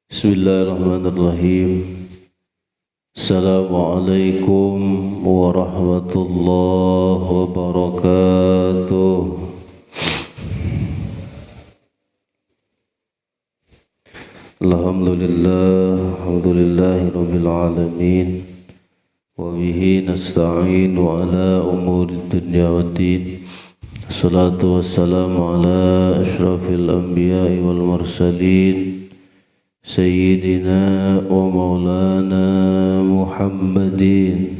Bismillahirrahmanirrahim. Assalamualaikum warahmatullahi wabarakatuh. Alhamdulillahi rabbil alamin. Wa bihi nasta'inu ala umuri dunya waddin. Assalatu wassalamu ala ashrafil anbiya'i wal mursalin Sayyidina wa maulana Muhammadin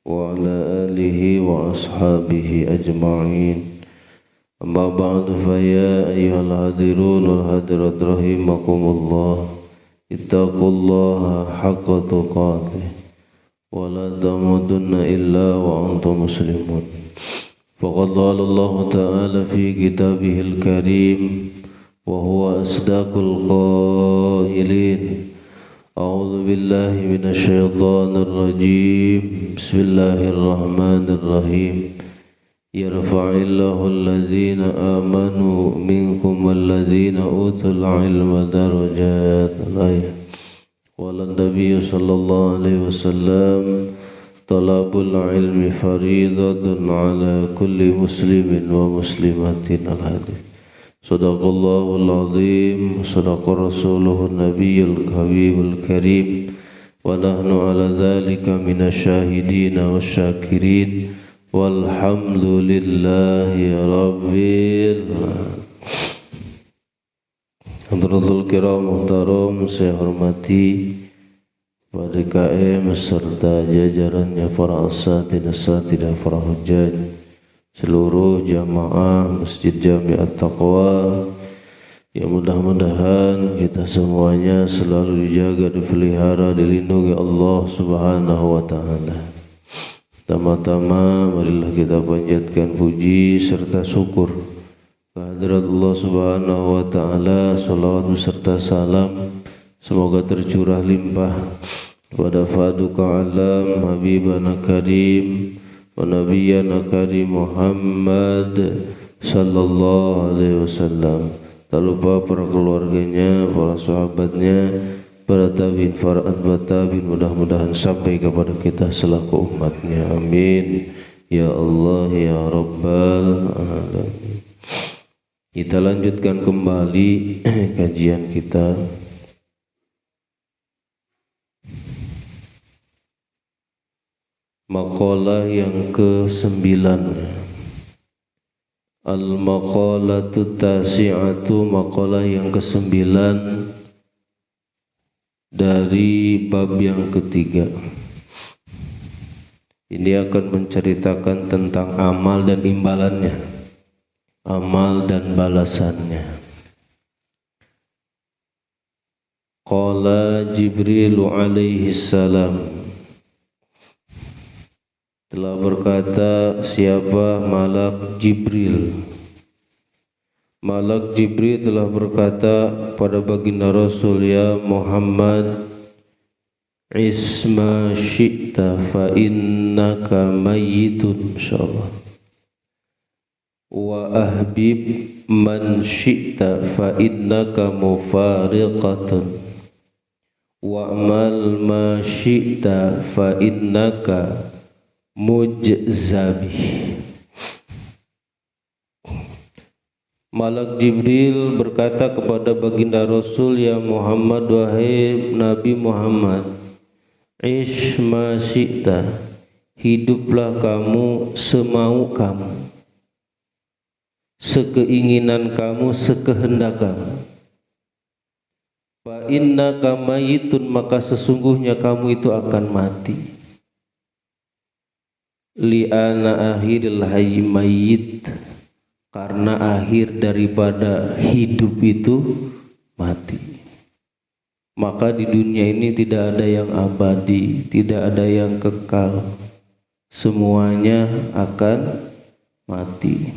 wa ala alihi wa ashabihi ajma'in. Amma ba'du fa ya ayyuhal hadirun wal hadirat rahimakumullah. Ittaqullaha haqqa tuqatih wa la tamutunna illa wa antum muslimun. Faqad qala Allah ta'ala fi kitabihil karim وهو أصدق القائلين أعوذ بالله من الشيطان الرجيم بسم الله الرحمن الرحيم يرفع الله الذين آمنوا منكم والذين أوتوا العلم درجات الآية قال النبي صلى الله عليه وسلم طلب العلم فريضة على كل مسلم ومسلمة الحديث Sadaqallahul azim, sadaqa rasuluhun nabiyyul habibul karim, wa nahnu ala dhalika minasyahidina wasyakirin, walhamdulillahi rabbil Hadratul kiram muhtaram, saya hormati pada KM serta jajarannya para asatidah para hujjaj, seluruh jamaah Masjid Jami' At-Taqwa, yang mudah-mudahan kita semuanya selalu dijaga, dipelihara, dilindungi Allah Subhanahu wa taala. Tama-tama marilah kita panjatkan puji serta syukur kehadirat Allah Subhanahu wa taala. Salawat beserta salam semoga tercurah limpah pada Faduka Alam Habibana Karim wa nabiyyana karim Muhammad sallallahu alaihi wasallam. Tak lupa para keluarganya, para sahabatnya, para tabi'in, para atba' tabi'in, mudah-mudahan sampai kepada kita selaku umatnya. Amin ya Allah ya Rabbal alamin. Kita lanjutkan kembali kajian kita maqalah yang ke-9, Al-maqalatu tasi'atu, maqalah yang ke-9 dari bab yang ketiga. Ini akan menceritakan tentang amal dan imbalannya, amal dan balasannya. Qala Jibril alaihi salam, telah berkata siapa? Malak Jibril. Malak Jibril telah berkata pada baginda Rasul, ya Muhammad, isma syi'ta fa innaka mayyitun, insyaallah, wa ahbib man syi'ta fa innaka mufariqatun, wa amal ma syi'ta fa innaka mujzabi. Malak Jibril berkata kepada baginda Rasul, ya Muhammad, wahai Nabi Muhammad, ish ma syi'ta, hiduplah kamu semau kamu, sekeinginan kamu, sekehendak kamu. Fa innaka mayitun, maka sesungguhnya kamu itu akan mati. Li'ana akhiril hayy mayyit, karena akhir daripada hidup itu mati. Maka di dunia ini tidak ada yang abadi, tidak ada yang kekal, semuanya akan mati.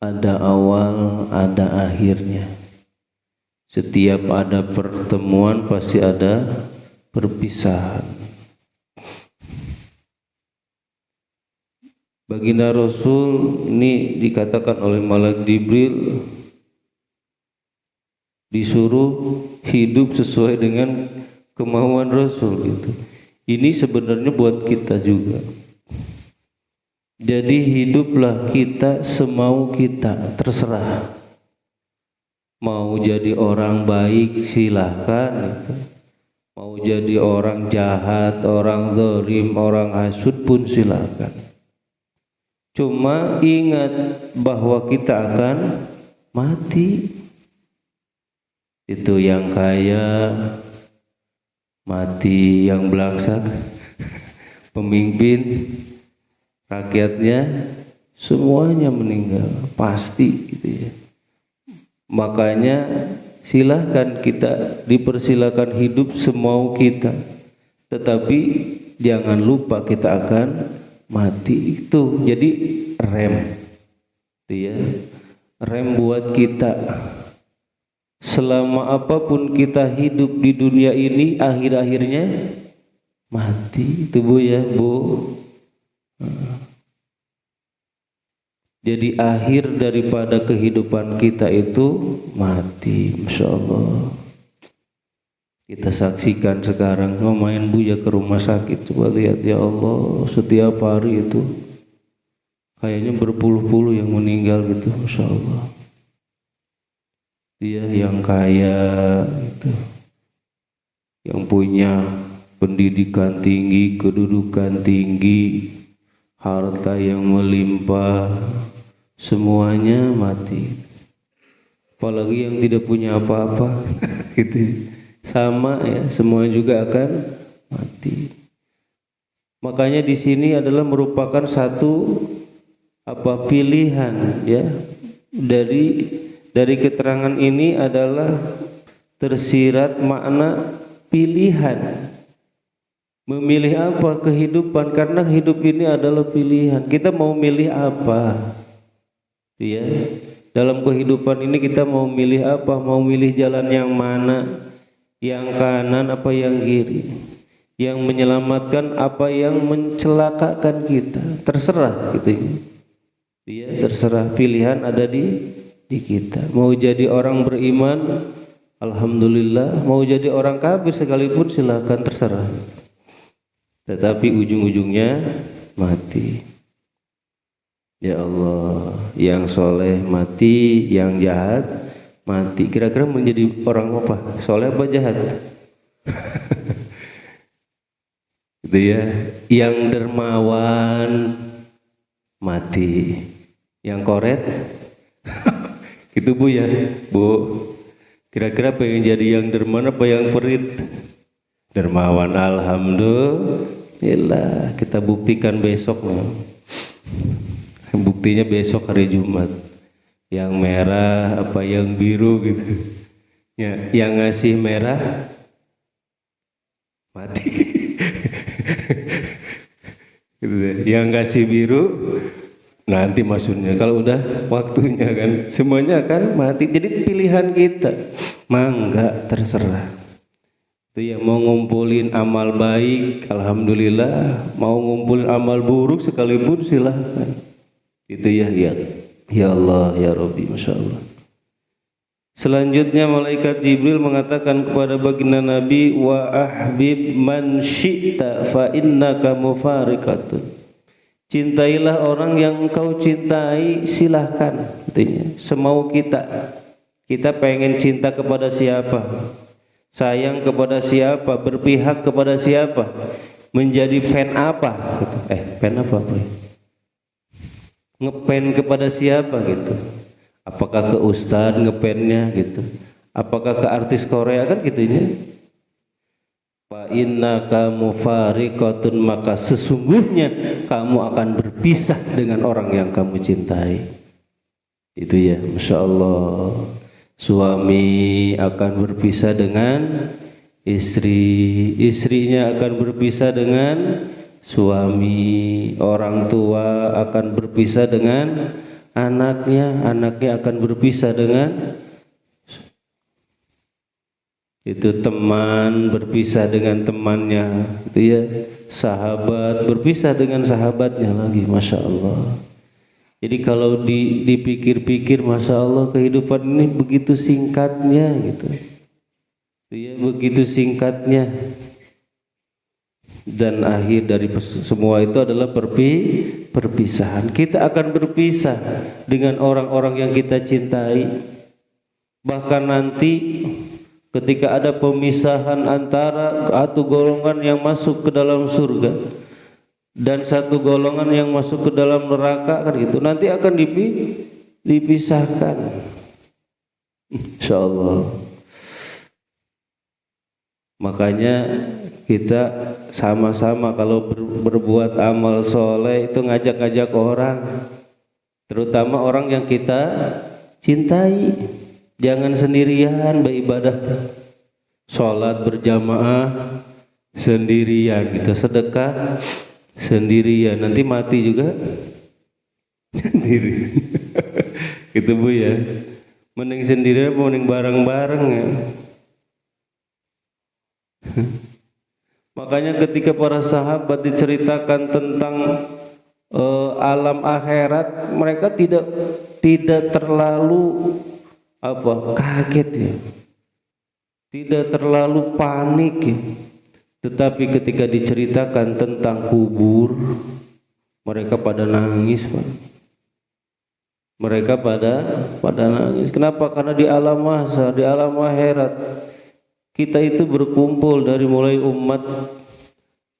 Ada awal, ada akhirnya. Setiap ada pertemuan pasti ada perpisahan. Baginda Rasul ini dikatakan oleh Malaikat Jibril disuruh hidup sesuai dengan kemauan Rasul gitu. Ini sebenarnya buat kita juga. Jadi hiduplah kita semau kita, terserah. Mau jadi orang baik silahkan gitu. Mau jadi orang jahat, orang zalim, orang hasud pun silahkan. Cuma ingat bahwa kita akan mati. Itu yang kaya mati, yang belangsak pemimpin, rakyatnya semuanya meninggal pasti gitu ya. Makanya silahkan kita dipersilakan hidup semau kita, tetapi jangan lupa kita akan mati. Itu jadi rem, itu ya, rem buat kita. Selama apapun kita hidup di dunia ini, akhir-akhirnya mati. Itu Bu ya, Bu. Jadi akhir daripada kehidupan kita itu mati. Masya Allah. Kita saksikan sekarang, main Buya ke rumah sakit, coba lihat ya Allah, setiap hari itu kayaknya berpuluh-puluh yang meninggal gitu, Masya Allah. Dia yang kaya itu, yang punya pendidikan tinggi, kedudukan tinggi, harta yang melimpah, semuanya mati. Apalagi yang tidak punya apa-apa gitu. Sama ya, semua juga akan mati. Makanya di sini adalah merupakan satu pilihan ya. Dari keterangan ini adalah tersirat makna pilihan. Memilih apa kehidupan, karena hidup ini adalah pilihan. Kita mau milih apa? Ya. Dalam kehidupan ini kita mau milih apa? Mau milih jalan yang mana? Yang kanan apa yang kiri, yang menyelamatkan apa yang mencelakakan kita, terserah gitu ya. Terserah, pilihan ada di kita. Mau jadi orang beriman, alhamdulillah. Mau jadi orang kafir sekalipun silakan, terserah. Tetapi ujung-ujungnya mati. Ya Allah, yang soleh mati, yang jahat mati. Kira-kira menjadi orang apa? Soleh apa jahat? Gitu ya. Yang dermawan mati, yang koret itu Bu ya, Bu. Kira-kira pengen jadi yang dermawan apa yang perit? Dermawan. Alhamdulillah, kita buktikan besok. Buktinya besok hari Jumat. Yang merah apa yang biru gitu ya, yang ngasih merah mati gitu deh. Yang ngasih biru nanti maksudnya kalau udah waktunya kan, semuanya akan mati. Jadi pilihan kita, mangga terserah. Itu ya, mau ngumpulin amal baik alhamdulillah, mau ngumpulin amal buruk sekalipun silahkan. Itu ya, ya Allah, ya Rabbi, Masya Allah. Selanjutnya malaikat Jibril mengatakan kepada baginda Nabi, wa ahbib man syi'ta fa innaka mufariqatun. Cintailah orang yang engkau cintai, silahkan. Artinya semau kita. Kita pengen cinta kepada siapa, sayang kepada siapa, berpihak kepada siapa, menjadi fan apa gitu. Fan apa ya? Ngepen kepada siapa gitu. Apakah ke ustadz ngepennya gitu, apakah ke artis Korea kan gitunya. Fa innaka mufariqatun, maka sesungguhnya kamu akan berpisah dengan orang yang kamu cintai. Itu ya, Masya Allah. Suami akan berpisah dengan istri, istrinya akan berpisah dengan suami, orang tua akan berpisah dengan anaknya, anaknya akan berpisah dengan Itu teman berpisah dengan temannya, itu ya. Sahabat berpisah dengan sahabatnya lagi, masya Allah. Jadi kalau dipikir-pikir, masya Allah, kehidupan ini begitu singkatnya gitu. Itu ya, begitu singkatnya. Dan akhir dari semua itu adalah perpisahan. Kita akan berpisah dengan orang-orang yang kita cintai. Bahkan nanti ketika ada pemisahan antara satu golongan yang masuk ke dalam surga dan satu golongan yang masuk ke dalam neraka, kan gitu, nanti akan dipisahkan, insyaallah. Makanya kita sama-sama kalau berbuat amal soleh itu ngajak-ngajak orang, terutama orang yang kita cintai. Jangan sendirian beribadah, sholat berjamaah sendirian gitu, sedekah sendirian, nanti mati juga sendiri. Gitu Bu ya, mending sendirian, mending bareng-bareng ya. Makanya ketika para sahabat diceritakan tentang alam akhirat, mereka tidak terlalu kaget ya, tidak terlalu panik ya. Tetapi ketika diceritakan tentang kubur, mereka pada nangis, Pak. Mereka pada nangis. Kenapa? Karena di alam mahsyar, di alam akhirat, kita itu berkumpul dari mulai umat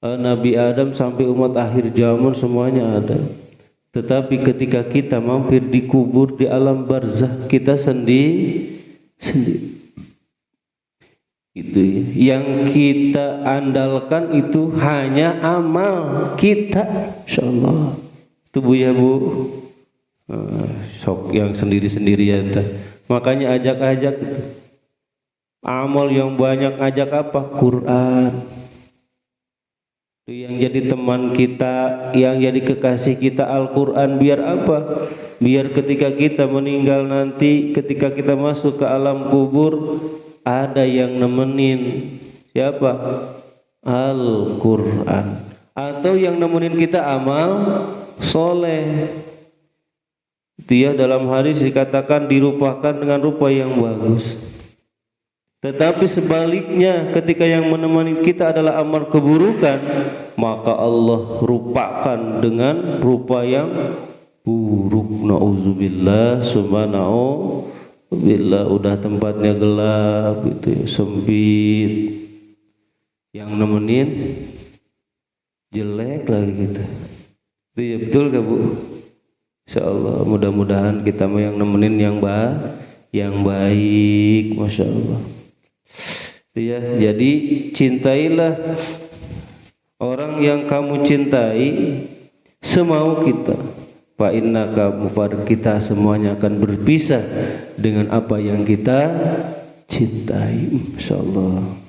Nabi Adam sampai umat akhir zaman, semuanya ada. Tetapi ketika kita mampir di kubur, di alam barzakh, kita sendiri. Itu ya. Yang kita andalkan itu hanya amal kita, insyaallah. Itu Bu ya Bu. Sok yang sendiri-sendirian. Makanya ajak-ajak itu. Amal yang banyak, ajak apa? Quran. Yang jadi teman kita, yang jadi kekasih kita Al-Quran. Biar apa? Biar ketika kita meninggal nanti, ketika kita masuk ke alam kubur, ada yang nemenin. Siapa? Al-Quran. Atau yang nemenin kita amal soleh. Dia dalam hadis dikatakan dirupakan dengan rupa yang bagus. Tetapi sebaliknya, ketika yang menemani kita adalah amal keburukan, maka Allah rupakan dengan rupa yang buruk. Nauzubillah, subhanahu billah. Udah tempatnya gelap gitu ya, sempit. Yang nemenin jelek lagi gitu. Itu ya, betul gak Bu? Insyaallah, mudah-mudahan kita mau yang nemenin yang baik, masya Allah. Ya, jadi cintailah orang yang kamu cintai semau kita. Fa innaka mufar, kita semuanya akan berpisah dengan apa yang kita cintai, insyaallah.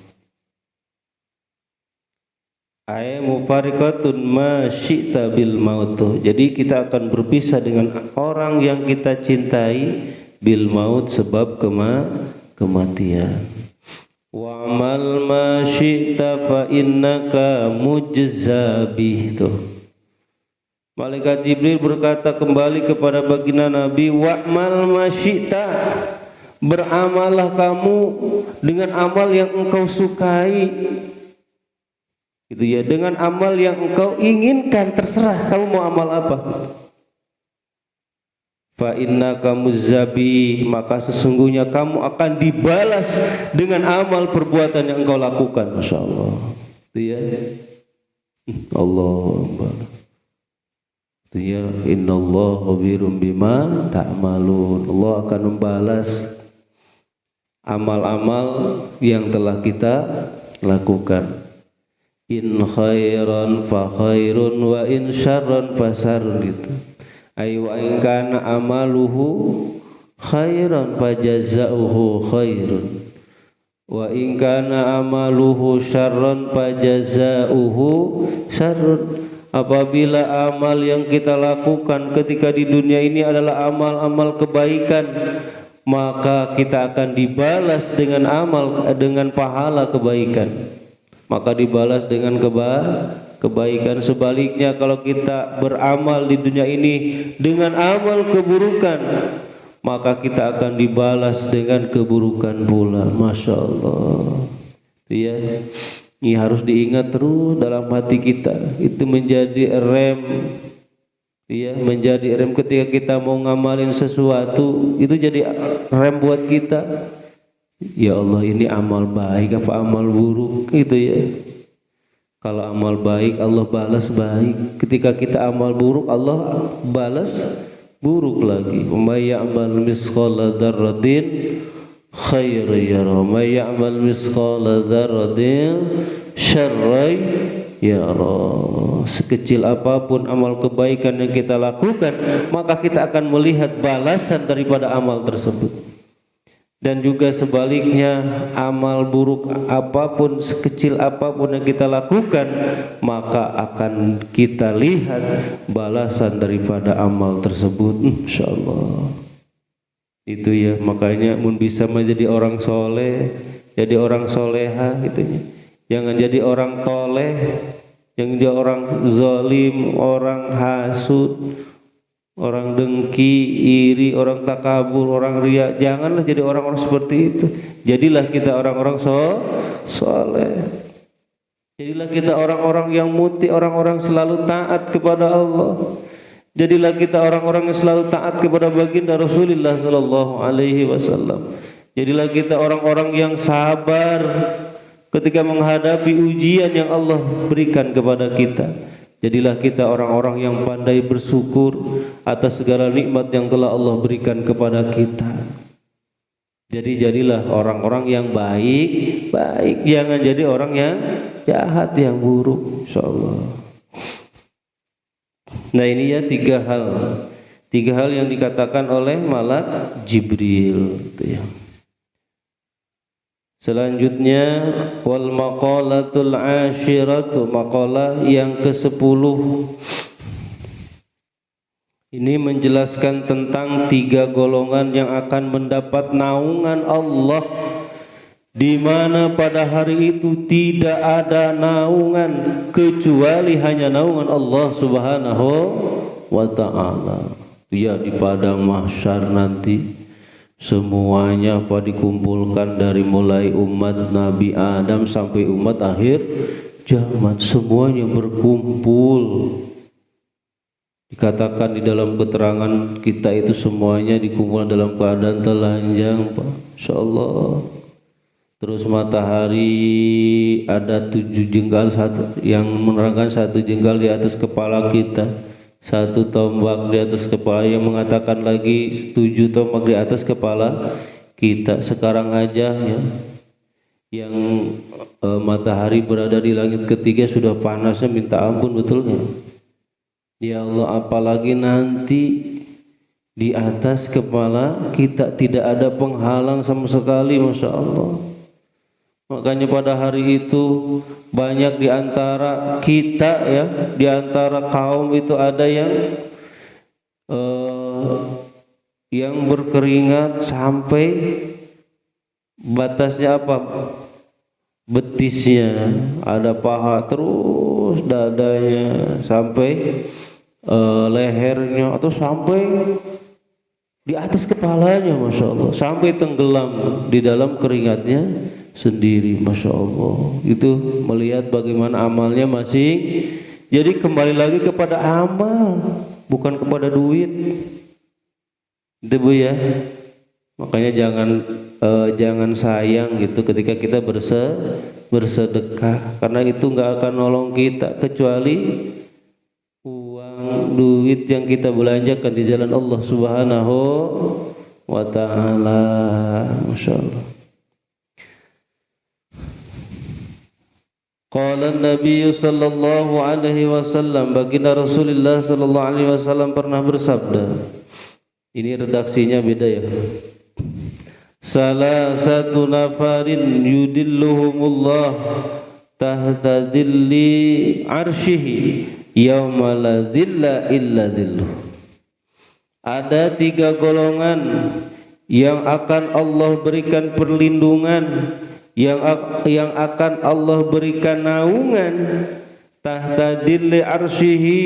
Ay mufarikatun ma syi'ta bil maut. Jadi kita akan berpisah dengan orang yang kita cintai bil maut, sebab kematian. Wa'mal ma syi'ta fa innaka mujzabih. Malaikat Jibril berkata kembali kepada baginda Nabi, wa'mal ma syi'ta, beramallah kamu dengan amal yang engkau sukai. Gitu ya, dengan amal yang engkau inginkan, terserah kamu mau amal apa. Fa innaka muzzabi, maka sesungguhnya kamu akan dibalas dengan amal perbuatan yang engkau lakukan. Masya Allah. Itu ya. Allah. Itu ya. Innallaha khabirum bima ta'malun. Allah akan membalas amal-amal yang telah kita lakukan. In khairan fa khairun wa in syarran fa syarrun, gitu. Ayu in kana amaluhu khairan fa jazaohu khairun wa in kana amaluhu syarran fa jazaohu syarrun. Apabila amal yang kita lakukan ketika di dunia ini adalah amal-amal kebaikan, maka kita akan dibalas dengan dengan pahala kebaikan. Maka dibalas dengan kebaikan. Sebaliknya kalau kita beramal di dunia ini dengan amal keburukan, maka kita akan dibalas dengan keburukan pula. Masya Allah. Ya, ini harus diingat terus dalam hati kita. Itu menjadi rem. Ya, menjadi rem ketika kita mau ngamalin sesuatu, itu jadi rem buat kita. Ya Allah, ini amal baik apa amal buruk gitu ya. Kalau amal baik Allah balas baik, ketika kita amal buruk Allah balas buruk lagi. May ya'mal misqala dzarratin khairan yarah, may ya'mal misqala dzarratin syarran yarah. Sekecil apapun amal kebaikan yang kita lakukan, maka kita akan melihat balasan daripada amal tersebut. Dan juga sebaliknya, amal buruk apapun, sekecil apapun yang kita lakukan, maka akan kita lihat balasan daripada amal tersebut, insyaallah. Itu ya, makanya mun bisa menjadi orang soleh, jadi orang soleha gitu ya. Jangan jadi orang toleh, jangan jadi orang zalim, orang hasud, orang dengki, iri, orang takabur, orang riya. Janganlah jadi orang-orang seperti itu. Jadilah kita orang-orang soleh. Jadilah kita orang-orang yang muti, orang-orang selalu taat kepada Allah. Jadilah kita orang-orang yang selalu taat kepada baginda Rasulullah sallallahu alaihi wasallam. Jadilah kita orang-orang yang sabar ketika menghadapi ujian yang Allah berikan kepada kita. Jadilah kita orang-orang yang pandai bersyukur atas segala nikmat yang telah Allah berikan kepada kita. Jadi jadilah orang-orang yang baik, jangan jadi orang yang jahat, yang buruk, insyaallah. Nah ini ya tiga hal yang dikatakan oleh malak Jibril gitu ya. Selanjutnya wal maqalatul ashiratu, maqalah yang ke-10. Ini menjelaskan tentang 3 golongan yang akan mendapat naungan Allah, di mana pada hari itu tidak ada naungan kecuali hanya naungan Allah Subhanahu wa taala. Ya, di padang mahsyar nanti semuanya dikumpulkan, dari mulai umat Nabi Adam sampai umat akhir zaman, semuanya berkumpul. Dikatakan di dalam keterangan kita itu semuanya dikumpulkan dalam keadaan telanjang, Pak. Insyaallah. Terus matahari ada 7 jengkal, yang menerangkan 1 jengkal di atas kepala kita, 1 tombak di atas kepala, yang mengatakan lagi 7 tombak di atas kepala kita. Sekarang aja ya, yang matahari berada di langit ketiga sudah panasnya minta ampun, betul nggak? Ya Allah, apalagi nanti di atas kepala kita tidak ada penghalang sama sekali, masya Allah. Makanya pada hari itu banyak di antara kita ya, di antara kaum itu ada yang berkeringat sampai batasnya apa? Betisnya, ada paha terus dadanya sampai lehernya, atau sampai di atas kepalanya, masya Allah, sampai tenggelam di dalam keringatnya sendiri, masya Allah. Itu melihat bagaimana amalnya masing. Jadi kembali lagi kepada amal, bukan kepada duit. Itu Bu ya. Makanya jangan sayang gitu ketika kita bersedekah, karena itu nggak akan nolong kita kecuali uang, duit yang kita belanjakan di jalan Allah Subhanahu wa taala. Masya Allah. Qala Nabi sallallahu alaihi wasallam, baginda Rasulullah sallallahu alaihi wasallam pernah bersabda. Ini redaksinya beda ya. Salasatu nafarin yudilluhumullah tahta dhilli arsyihi yauma la dhilla illa dhilluh. Ada 3 golongan yang akan Allah berikan perlindungan, yang akan Allah berikan naungan tahta dilli arsyihi,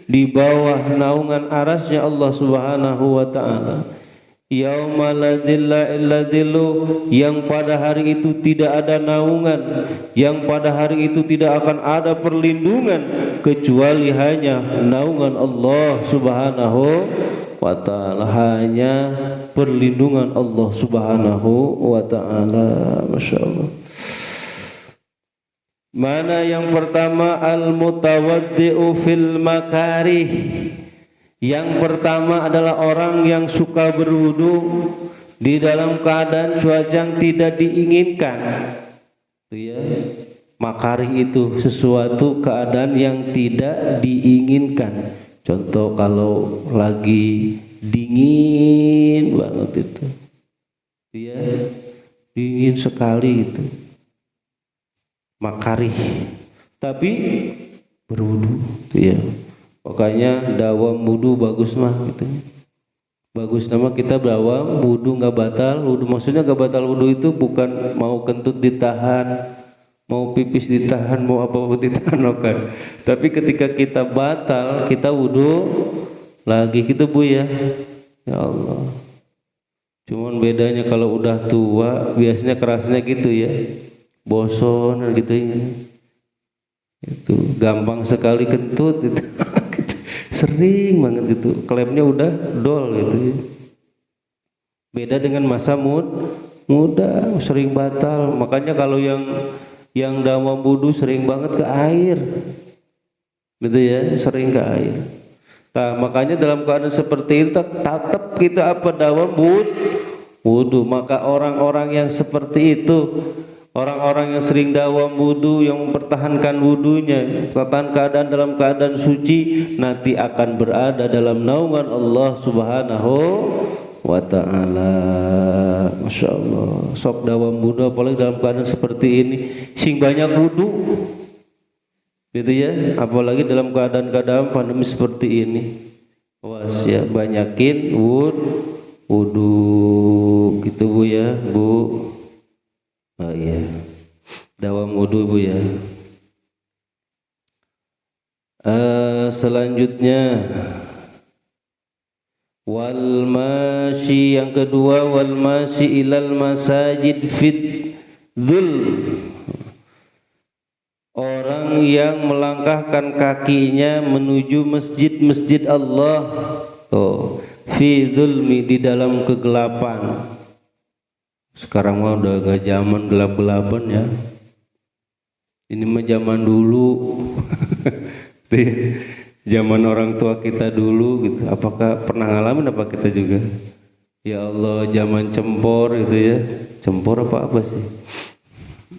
di bawah naungan arasnya Allah Subhanahu wa taala. Yauma la dhilla illa dhillu, yang pada hari itu tidak ada naungan, yang pada hari itu tidak akan ada perlindungan kecuali hanya naungan Allah Subhanahu wa ta'ala, hanya perlindungan Allah Subhanahu wa ta'ala. Masya Allah. Mana yang pertama? Al-mutawaddi'u fil makarih. Yang pertama adalah orang yang suka berwudu di dalam keadaan cuaca yang tidak diinginkan. Itu ya, makarih itu sesuatu keadaan yang tidak diinginkan. Contoh kalau lagi dingin banget itu, ya dingin sekali itu, makarih. Tapi berwudu, itu ya. Makanya dawam wudu bagus mah gitu. Bagus nama kita dawam wudu nggak batal wudu. Maksudnya nggak batal wudu itu bukan mau kentut ditahan, mau pipis ditahan, mau apa-apa ditahan kan. Tapi ketika kita batal, kita wudu lagi gitu Bu ya. Ya Allah. Cuman bedanya kalau udah tua biasanya kerasnya gitu ya. Boson gitu ya. Itu gampang sekali kentut gitu. Sering banget gitu, klaimnya udah dol gitu ya. Beda dengan masa muda sering batal. Makanya kalau yang dawam wudu sering banget ke air gitu ya, sering ke air. Nah, makanya dalam keadaan seperti itu tetap kita apa dawam wudu. Maka orang-orang yang seperti itu, orang-orang yang sering dawam wudu, yang mempertahankan wudunya, keadaan dalam keadaan suci, nanti akan berada dalam naungan Allah Subhanahu wa ta'ala. Masya Allah. Sok dawam wudu apalagi dalam keadaan seperti ini, sing banyak wudu gitu ya, apalagi dalam keadaan pandemi seperti ini. Was ya, banyakin wudu gitu Bu ya, Bu. Oh iya, dawam wudu Bu ya. Selanjutnya wal masyi, yang kedua wal masyi ilal masajid fit dzul, orang yang melangkahkan kakinya menuju masjid-masjid Allah. Oh, fi dzulmi, di dalam kegelapan. Sekarang mah udah gak zaman gelap-gelapan ya. Ini mah zaman dulu. Zaman orang tua kita dulu gitu. Apakah pernah ngalamin apa kita juga? Ya Allah, zaman cempor gitu ya. Cempor apa sih?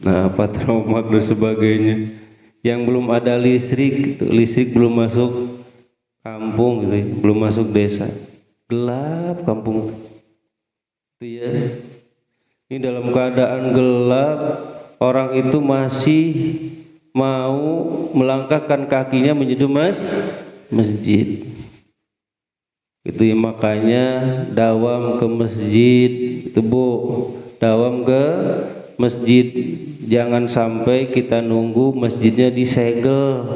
Nah, apa trauma dan sebagainya. Yang belum ada listrik gitu. Listrik belum masuk kampung gitu ya. Belum masuk desa. Gelap kampung. Itu ya. Ini dalam keadaan gelap, orang itu masih mau melangkahkan kakinya menuju masjid. Itu ya, makanya dawam ke masjid itu Bu, dawam ke masjid. Jangan sampai kita nunggu masjidnya disegel.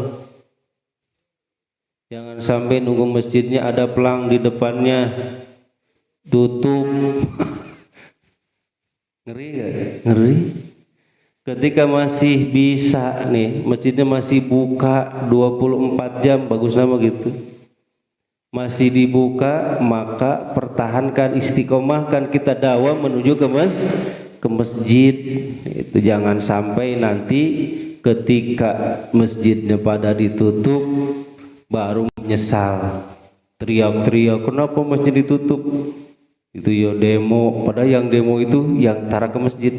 Jangan sampai nunggu masjidnya ada pelang di depannya, tutup. Ngeri gak? Ngeri. Ketika masih bisa nih, masjidnya masih buka 24 jam, bagus nama gitu. Masih dibuka, maka pertahankan, istiqomahkan kita dawam menuju ke masjid. Itu jangan sampai nanti ketika masjidnya pada ditutup baru menyesal. Teriak-teriak, kenapa masjid ditutup? Itu ya demo, padahal yang demo itu yang tara ke masjid.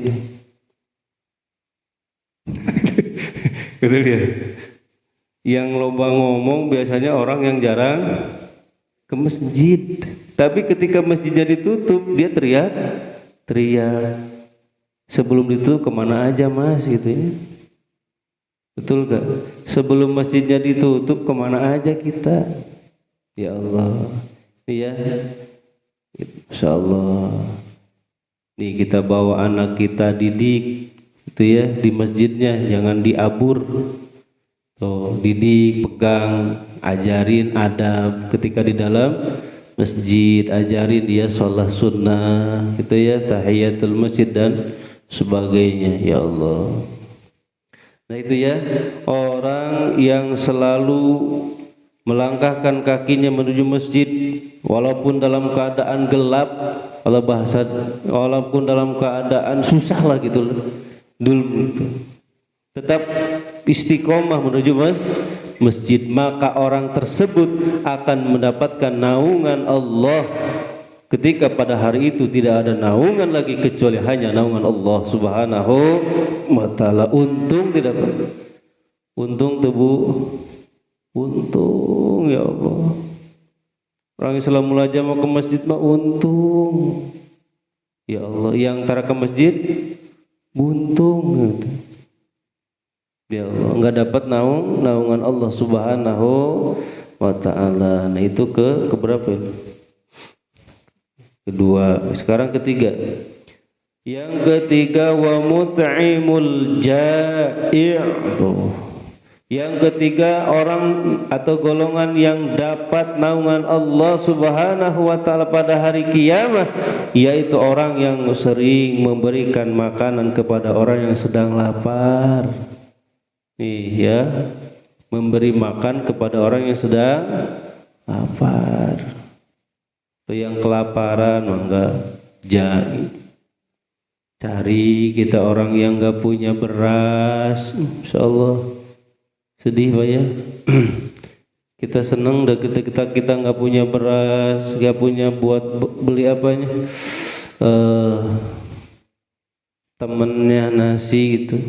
Gitu dia. Yang loba ngomong biasanya orang yang jarang ke masjid. Tapi ketika masjidnya ditutup, dia teriak. Sebelum ditutup kemana aja Mas gitu ya. Betul gak? Sebelum masjidnya ditutup kemana aja kita? Ya Allah. Iya. Insyaallah. Nih kita bawa anak kita didik itu ya di masjidnya, jangan diabur. Tuh, didik, pegang, ajarin adab ketika di dalam masjid, ajarin dia sholat sunnah gitu ya, tahiyatul masjid dan sebagainya. Ya Allah. Nah itu ya, orang yang selalu melangkahkan kakinya menuju masjid walaupun dalam keadaan gelap, kalau bahasa walaupun dalam keadaan susah lah gitu dulu gitu. Tetap istiqomah menuju masjid, maka orang tersebut akan mendapatkan naungan Allah ketika pada hari itu tidak ada naungan lagi kecuali hanya naungan Allah Subhanahu wa taala. Untung tidak, untung tebu, untung ya Allah. Orang Islam mulai aja mau ke masjid mah untung. Ya Allah, yang tara ke masjid buntung gitu. Ya Allah, enggak dapat naungan Allah Subhanahu wa taala. Nah, itu ke berapa ini? Kedua, sekarang ketiga. Yang ketiga wa mut'imul ja'i'. Yang ketiga orang atau golongan yang dapat naungan Allah Subhanahu wa taala pada hari kiamat, yaitu orang yang sering memberikan makanan kepada orang yang sedang lapar. Iya, memberi makan kepada orang yang sedang lapar. Atau yang kelaparan enggak jai. Cari kita orang yang enggak punya beras, insyaallah sedih Pak ya. Kita senang dah kita enggak punya beras, enggak punya buat beli apanya. Temennya nasi gitu.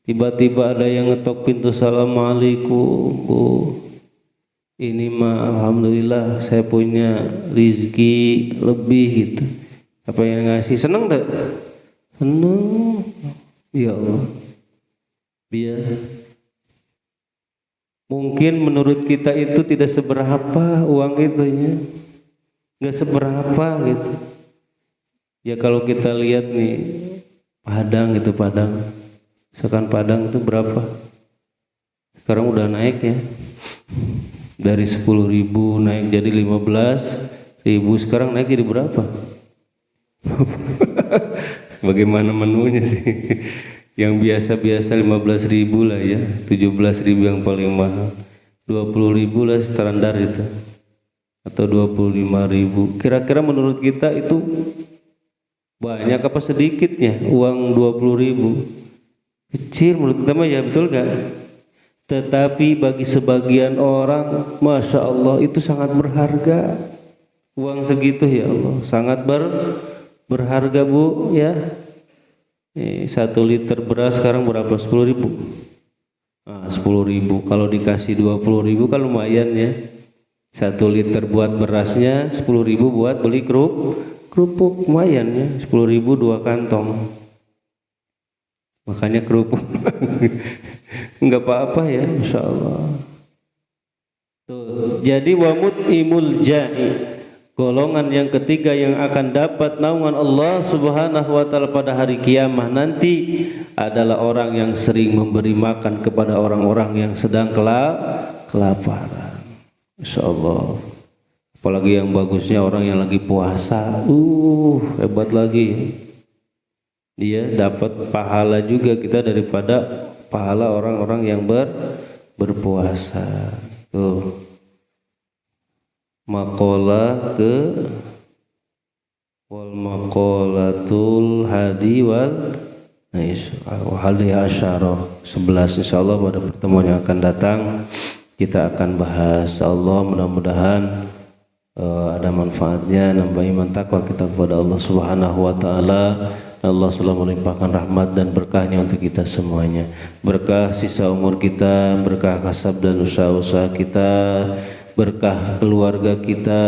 Tiba-tiba ada yang ngetok pintu, assalamualaikum Bu, ini mah alhamdulillah saya punya rizki lebih gitu. Apa yang ngasih, seneng tak? Seneng. Ya Allah. Biar mungkin menurut kita itu tidak seberapa uang itu ya, nggak seberapa gitu. Ya kalau kita lihat nih Padang gitu, Padang. Misalkan Padang itu berapa? Sekarang udah naik ya. Dari 10.000 naik jadi 15.000, sekarang naik jadi berapa? Bagaimana menunya sih? Yang biasa-biasa 15.000 lah ya, 17.000 yang paling mahal. 20.000 lah standar itu. Atau 25.000. Kira-kira menurut kita itu banyak apa sedikitnya uang 20.000? Kecil menurut kita mah ya, betul gak? Tetapi bagi sebagian orang, Masya Allah itu sangat berharga. Uang segitu ya Allah, sangat berharga Bu ya. 1 liter beras sekarang berapa? 10.000. Nah, 10.000 kalau dikasih 20.000 kan lumayan ya. 1 liter buat berasnya, 10.000 buat beli kerupuk lumayan ya. 10.000 2 kantong. Makanya kerupuk enggak apa-apa ya, Masya Allah. Tuh, jadi wa mut'imul ja'i, golongan yang ketiga yang akan dapat naungan Allah Subhanahu wa taala pada hari kiamat nanti adalah orang yang sering memberi makan kepada orang-orang yang sedang kelaparan. Masya Allah. Apalagi yang bagusnya orang yang lagi puasa, hebat lagi. Dia dapat pahala juga kita daripada pahala orang-orang yang berpuasa. Tuh. Maqalah ke wal maqalatul hadi wal hadi asyara 11 insyaallah pada pertemuan yang akan datang kita akan bahas. Allah mudah-mudahan ada manfaatnya, nambah iman takwa kita kepada Allah Subhanahu wa taala. Allah selalu melimpahkan rahmat dan berkahnya untuk kita semuanya. Berkah sisa umur kita, berkah kasab dan usaha-usaha kita, berkah keluarga kita,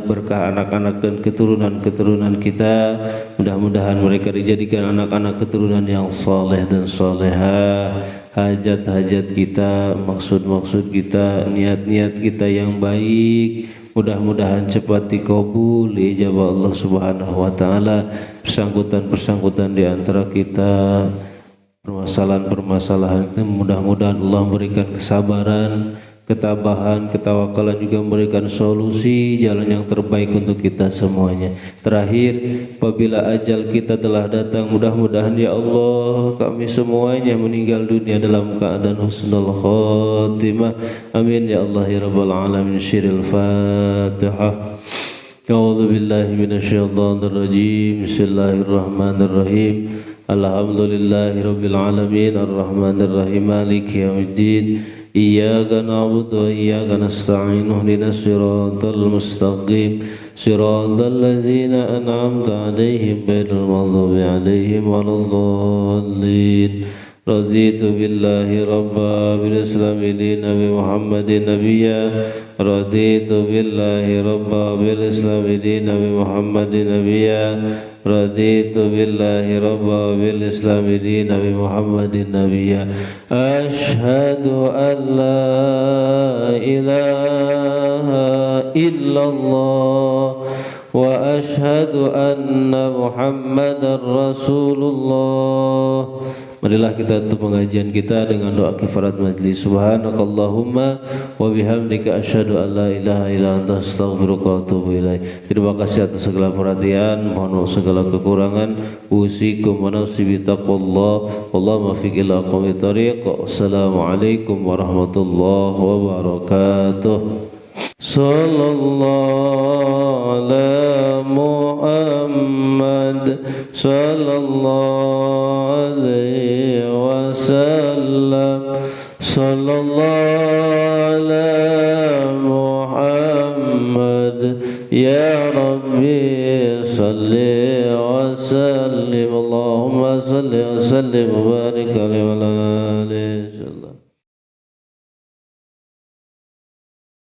berkah anak-anak dan keturunan-keturunan kita. Mudah-mudahan mereka dijadikan anak-anak keturunan yang soleh dan solehah. Hajat-hajat kita, maksud-maksud kita, niat-niat kita yang baik, mudah-mudahan cepat dikabul ijabah Allah Subhanahu wa taala. Persangkutan di antara kita, permasalahan-permasalahan itu mudah-mudahan Allah memberikan kesabaran, ketabahan, ketawakalan, juga memberikan solusi jalan yang terbaik untuk kita semuanya. Terakhir, apabila ajal kita telah datang, mudah-mudahan ya Allah kami semuanya meninggal dunia dalam keadaan husnul khatimah. Amin ya Allah ya rabbal alamin. Syiril Fatihah. A'udzu billahi minasyaitonir rajim. Bismillahirrahmanirrahim. Alhamdulillahi rabbil alamin arrahmanir rahim maliki yaumiddin. Iyyaka na'budu wa iyyaka nasta'in. Ihdinas siratal mustaqim. Siratal ladzina an'amta 'alaihim ghairil maghdubi 'alaihim waladdallin. Raditu billahi rabba bil islami dinan bi Muhammadin nabiyya. Raditu billahi rabba bil islami dinan bi Muhammadin nabiyya. Raditu billahi rabba bil islami dinan bi Muhammadin nabiyya. Ashhadu an la ilaha illallah wa ashhadu anna Muhammadar Rasulullah. Marilah kita tutup pengajian kita dengan doa kifarat majlis. Subhanakallahumma wa bihamdika asyhadu an la ilaha illa anta astaghfiruka wa atubu ilaik. Terima kasih atas segala perhatian, mohon maaf segala kekurangan. Usikum wa nafsi bi taqwallah. Wallahu muwaffiq ila aqwamit thariq. Assalamualaikum warahmatullahi wabarakatuh. Sallallahu ala Muhammad sallallahu alaihi wasallam. Sallallahu ala Muhammad ya Rabbi salli wa sallim. Allahumma salli wa sallim wa barik alaihi wa ala alihi.